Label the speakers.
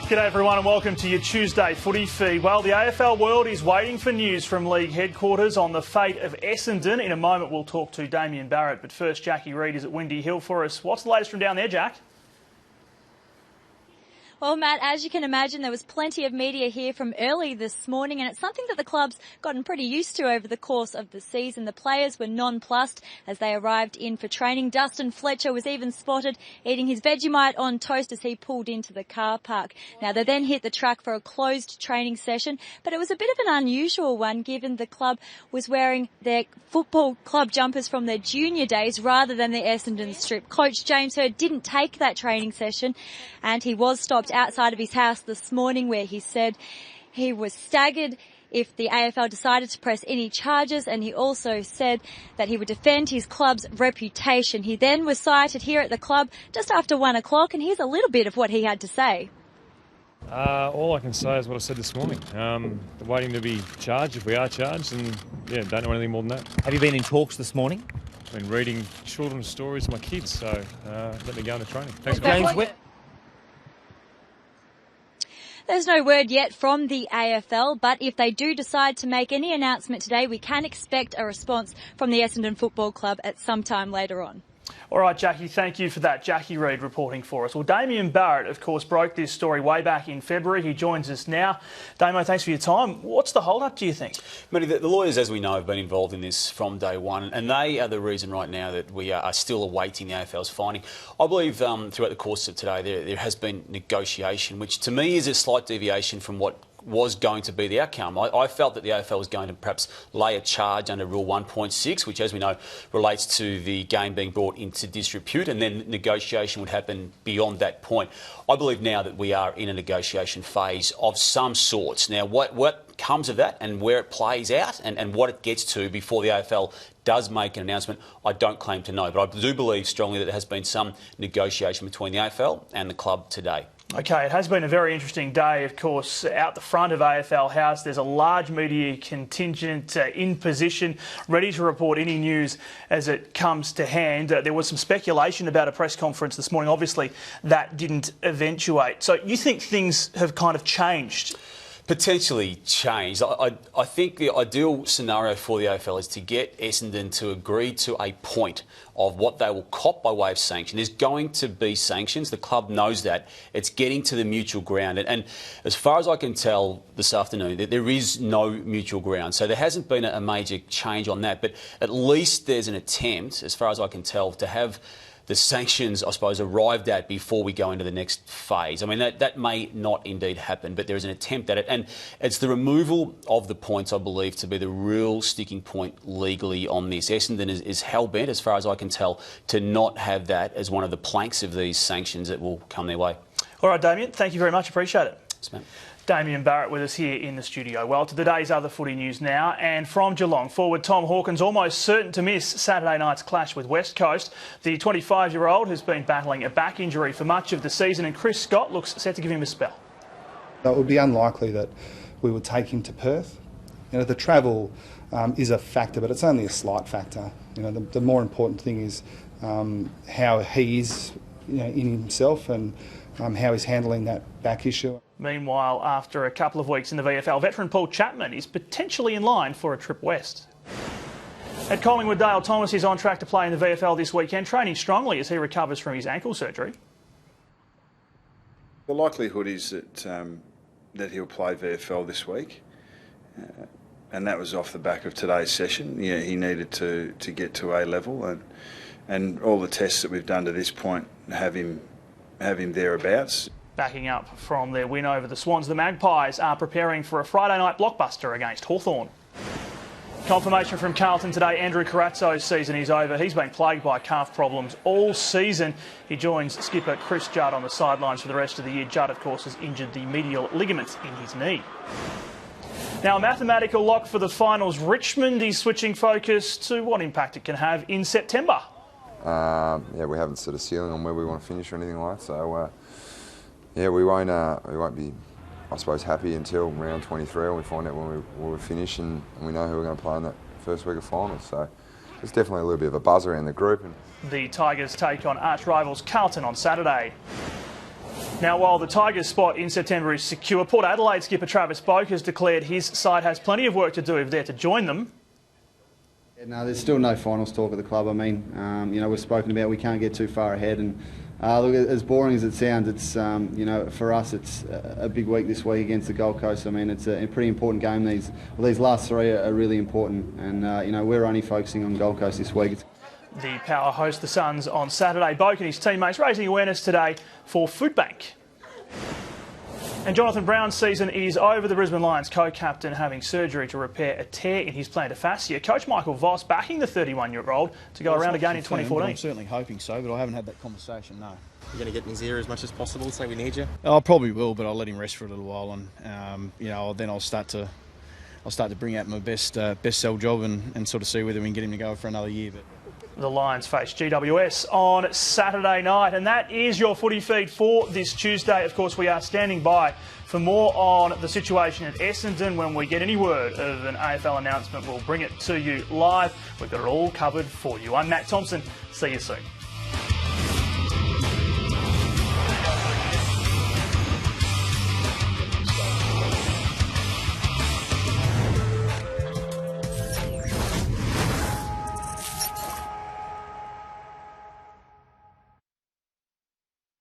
Speaker 1: G'day everyone and welcome to your Tuesday footy feed. Well, the AFL world is waiting for news from league headquarters on the fate of Essendon. In a moment we'll talk to Damien Barrett, but first Jackie Reid is at Windy Hill for us. What's the latest from down there, Jack?
Speaker 2: Well, Matt, as you can imagine, there was plenty of media here from early this morning, and it's something that the club's gotten pretty used to over the course of the season. The players were nonplussed as they arrived in for training. Dustin Fletcher was even spotted eating his Vegemite on toast as he pulled into the car park. Now, they then hit the track for a closed training session, but it was a bit of an unusual one given the club was wearing their football club jumpers from their junior days rather than the Essendon strip. Coach James Hird didn't take that training session, and he was stopped outside of his house this morning where he said he was staggered if the AFL decided to press any charges, and he also said that he would defend his club's reputation. He then was cited here at the club just after 1 o'clock, and here's a little bit of what he had to say.
Speaker 3: All I can say is what I said this morning. Waiting to be charged if we are charged, and don't know anything more than that.
Speaker 4: Have you been in talks this morning?
Speaker 3: I've been reading children's stories to my kids, so let me go into training. Thanks,
Speaker 4: James,
Speaker 3: guys.
Speaker 2: There's no word yet from the AFL, but if they do decide to make any announcement today, we can expect a response from the Essendon Football Club at some time later on.
Speaker 1: All right, Jackie, thank you for that. Jackie Reid reporting for us. Well, Damien Barrett, of course, broke this story way back in February. He joins us now. Damo, thanks for your time. What's the hold-up, do you think?
Speaker 5: Matty, the lawyers, as we know, have been involved in this from day one, and they are the reason right now that we are still awaiting the AFL's finding. I believe throughout the course of today there has been negotiation, which to me is a slight deviation from what was going to be the outcome. I felt that the AFL was going to perhaps lay a charge under Rule 1.6, which, as we know, relates to the game being brought into disrepute, and then negotiation would happen beyond that point. I believe now that we are in a negotiation phase of some sorts. Now, what comes of that and where it plays out and what it gets to before the AFL does make an announcement, I don't claim to know. But I do believe strongly that there has been some negotiation between the AFL and the club today.
Speaker 1: OK, it has been a very interesting day, of course. Out the front of AFL House, there's a large media contingent in position, ready to report any news as it comes to hand. There was some speculation about a press conference this morning. Obviously, that didn't eventuate. So you think things have kind of changed?
Speaker 5: Potentially changed. I think the ideal scenario for the AFL is to get Essendon to agree to a point of what they will cop by way of sanction. There's going to be sanctions. The club knows that. It's getting to the mutual ground. And as far as I can tell this afternoon, there is no mutual ground. So there hasn't been a major change on that. But at least there's an attempt, as far as I can tell, to have the sanctions, I suppose, arrived at before we go into the next phase. I mean, that may not indeed happen, but there is an attempt at it. And it's the removal of the points, I believe, to be the real sticking point legally on this. Essendon is hell-bent, as far as I can tell, to not have that as one of the planks of these sanctions that will come their way.
Speaker 1: All right, Damien, thank you very much. Appreciate it.
Speaker 5: Yes, ma'am.
Speaker 1: Damien Barrett with us here in the studio. Well, to the day's other footy news now, and from Geelong, forward Tom Hawkins almost certain to miss Saturday night's clash with West Coast. The 25-year-old has been battling a back injury for much of the season, and Chris Scott looks set to give him a spell.
Speaker 6: It would be unlikely that we would take him to Perth. The travel is a factor, but it's only a slight factor. The more important thing is how he is in himself and how he's handling that back issue.
Speaker 1: Meanwhile, after a couple of weeks in the VFL, veteran Paul Chapman is potentially in line for a trip west. At Collingwood, Dale Thomas is on track to play in the VFL this weekend, training strongly as he recovers from his ankle surgery.
Speaker 7: The likelihood is that he'll play VFL this week, and that was off the back of today's session. Yeah, he needed to get to A level, and all the tests that we've done to this point have him thereabouts.
Speaker 1: Backing up from their win over the Swans, the Magpies are preparing for a Friday night blockbuster against Hawthorn. Confirmation from Carlton today, Andrew Carazzo's season is over. He's been plagued by calf problems all season. He joins skipper Chris Judd on the sidelines for the rest of the year. Judd, of course, has injured the medial ligaments in his knee. Now, a mathematical lock for the finals. Richmond is switching focus to what impact it can have in September.
Speaker 8: We haven't set a ceiling on where we want to finish or anything like that. So, we won't be, I suppose, happy until round 23 when we find out when we finish and we know who we're going to play in that first week of finals. So there's definitely a little bit of a buzz around the group.
Speaker 1: The Tigers take on arch rivals Carlton on Saturday. Now, while the Tigers' spot in September is secure, Port Adelaide skipper Travis Boak has declared his side has plenty of work to do if they're to join them.
Speaker 4: No, there's still no finals talk at the club. I mean, we've spoken about we can't get too far ahead, and look, as boring as it sounds, it's for us it's a big week this week against the Gold Coast. I mean, it's a pretty important game. These last three are really important, and we're only focusing on Gold Coast this week.
Speaker 1: The Power host the Suns on Saturday. Boak and his teammates raising awareness today for Food Bank. And Jonathan Brown's season is over. The Brisbane Lions co-captain having surgery to repair a tear in his plantar fascia. Coach Michael Voss backing the 31-year-old to go around again in 2014.
Speaker 9: I'm certainly hoping so, but I haven't had that conversation, no.
Speaker 10: You're going to get in his ear as much as possible, say we need you?
Speaker 9: I probably will, but I'll let him rest for a little while, and then I'll start to bring out my best sell job and sort of see whether we can get him to go for another year. But
Speaker 1: the Lions face GWS on Saturday night, and that is your footy feed for this Tuesday. Of course, we are standing by for more on the situation at Essendon. When we get any word of an AFL announcement, we'll bring it to you live. We've got it all covered for you. I'm Matt Thompson. See you soon.